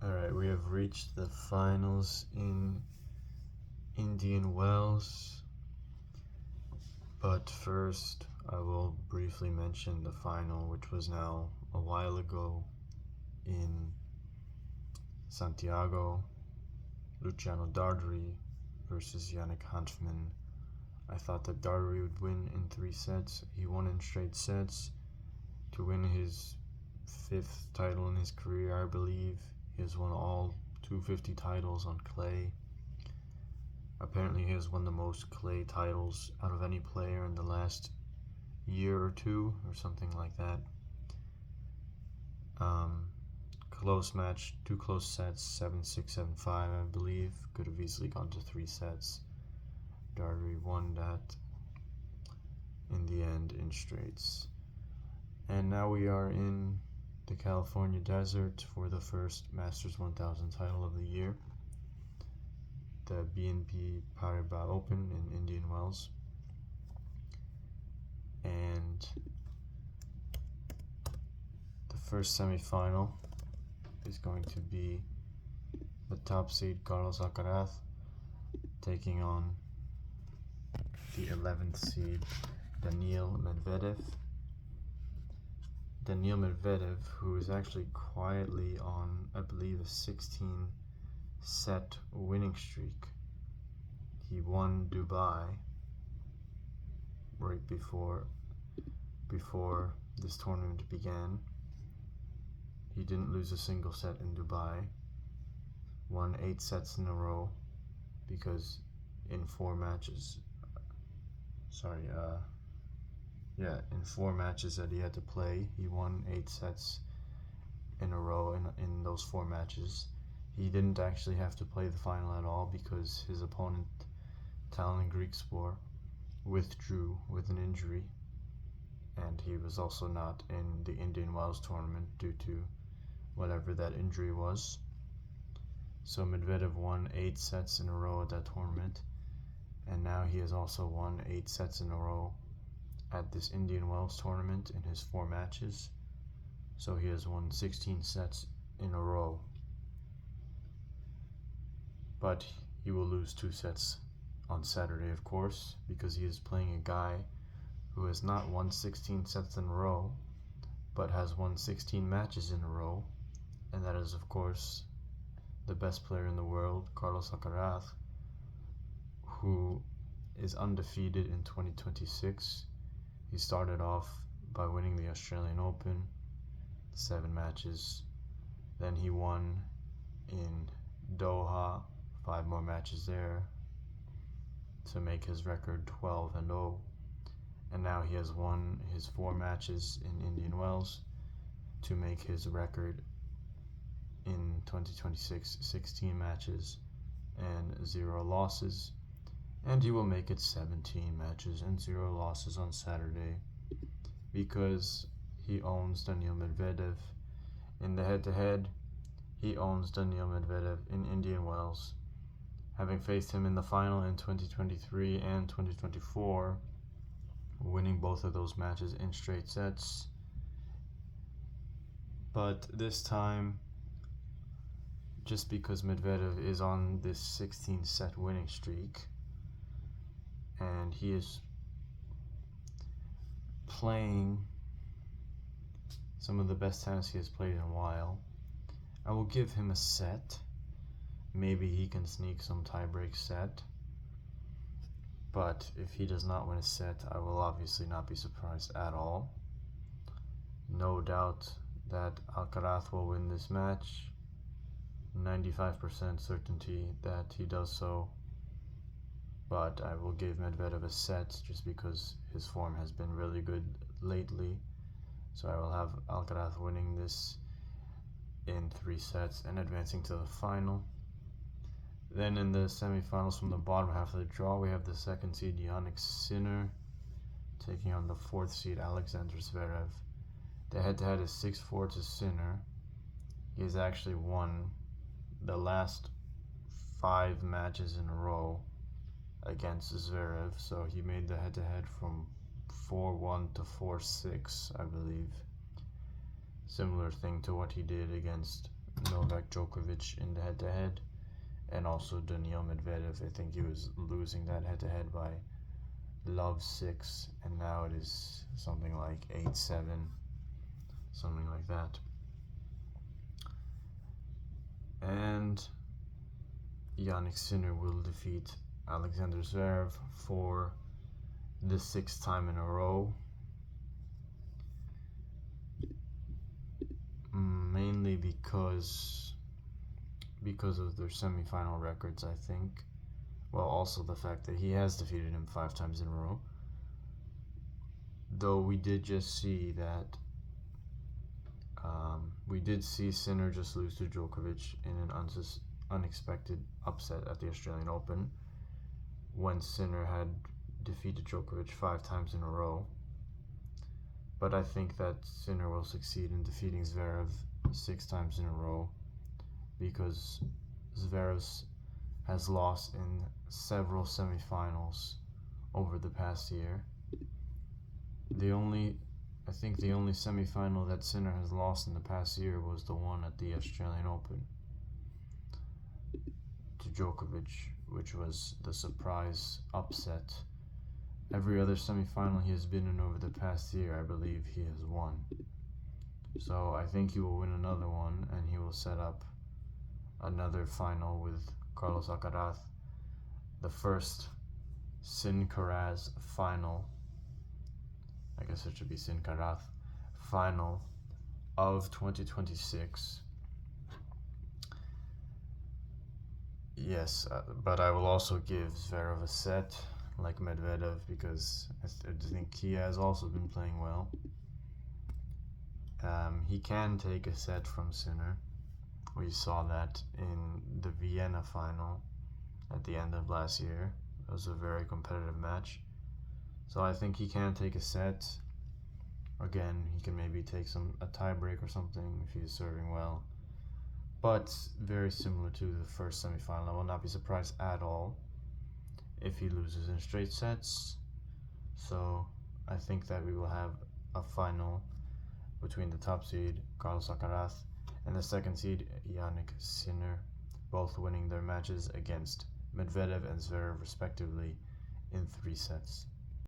Alright, we have reached the finals in Indian Wells, but first I will briefly mention the final, which was now a while ago in Santiago. Luciano Darderi versus Yannick Hanfmann. I thought that Darderi would win in 3 sets. He won in straight sets to win his 5th title in his career, I believe. He has won all 250 titles on clay. Apparently he has won the most clay titles out of any player in the last year or two, or something like that. Close match, 2 close sets, 7-6, 7-5, I believe. Could have easily gone to 3 sets. Darderi won that in the end in straights. And now we are in the California desert for the first Masters 1000 title of the year, the BNP Paribas Open in Indian Wells. And the first semifinal is going to be the top seed Carlos Alcaraz taking on the 11th seed Daniil Medvedev. Daniil Medvedev, who is actually quietly on, I believe, a 16-set winning streak. He won Dubai right before this tournament began. He didn't lose a single set in Dubai. Won 8 sets in a row because in 4 matches, in 4 matches that he had to play, he won 8 sets in a row in those 4 matches. He didn't actually have to play the final at all because his opponent, Talon Griekspoor, withdrew with an injury, and he was also not in the Indian Wells tournament due to whatever that injury was. So Medvedev won 8 sets in a row at that tournament, and now he has also won 8 sets in a row at this Indian Wells tournament in his 4 matches. So he has won 16 sets in a row. But he will lose 2 sets on Saturday, of course, because he is playing a guy who has not won 16 sets in a row, but has won 16 matches in a row, and that is, of course, the best player in the world, Carlos Alcaraz, who is undefeated in 2026. He started off by winning the Australian Open, 7 matches. Then he won in Doha, 5 more matches there to make his record 12-0. And now he has won his 4 matches in Indian Wells to make his record in 2026 16 matches and 0 losses. And he will make it 17 matches and 0 losses on Saturday because he owns Daniil Medvedev. In the head-to-head, he owns Daniil Medvedev in Indian Wells, having faced him in the final in 2023 and 2024, winning both of those matches in straight sets. But this time, just because Medvedev is on this 16-set winning streak, and he is playing some of the best tennis he has played in a while, I will give him a set. Maybe he can sneak some tie-break set. But if he does not win a set, I will obviously not be surprised at all. No doubt that Alcaraz will win this match. 95% certainty that he does so. But I will give Medvedev a set just because his form has been really good lately. So I will have Alcaraz winning this in 3 sets and advancing to the final. Then in the semifinals from the bottom half of the draw, we have the 2nd seed Jannik Sinner taking on the 4th seed Alexander Zverev. The head-to-head is 6-4 to Sinner. He has actually won the last 5 matches in a row against Zverev, so he made the head-to-head from 4-1 to 4-6, I believe. Similar thing to what he did against Novak Djokovic in the head-to-head, and also Daniil Medvedev. I think he was losing that head-to-head by love 6, and now it is something like 8-7, something like that. And Jannik Sinner will defeat Alexander Zverev for the 6th time in a row, mainly because of their semifinal records, I think. Well, also the fact that he has defeated him 5 times in a row. Though we did just see that we did see Sinner just lose to Djokovic in an unexpected upset at the Australian Open, when Sinner had defeated Djokovic 5 times in a row. But I think that Sinner will succeed in defeating Zverev 6 times in a row, because Zverev has lost in several semifinals over the past year. I think the only semifinal that Sinner has lost in the past year was the one at the Australian Open to Djokovic, which was the surprise upset. Every other semifinal he has been in over the past year, I believe he has won. So I think he will win another one, and he will set up another final with Carlos Alcaraz, the first Sin-Caraz final, I guess it should be Sin-Caraz final of 2026. Yes, but I will also give Zverev a set, like Medvedev, because I think he has also been playing well. He can take a set from Sinner. We saw that in the Vienna final at the end of last year. It was a very competitive match. So I think he can take a set. Again, he can maybe take a tie break or something if he's serving well. But very similar to the first semifinal. I will not be surprised at all if he loses in straight sets. So I think that we will have a final between the top seed, Carlos Alcaraz, and the second seed, Jannik Sinner, both winning their matches against Medvedev and Zverev respectively in 3 sets.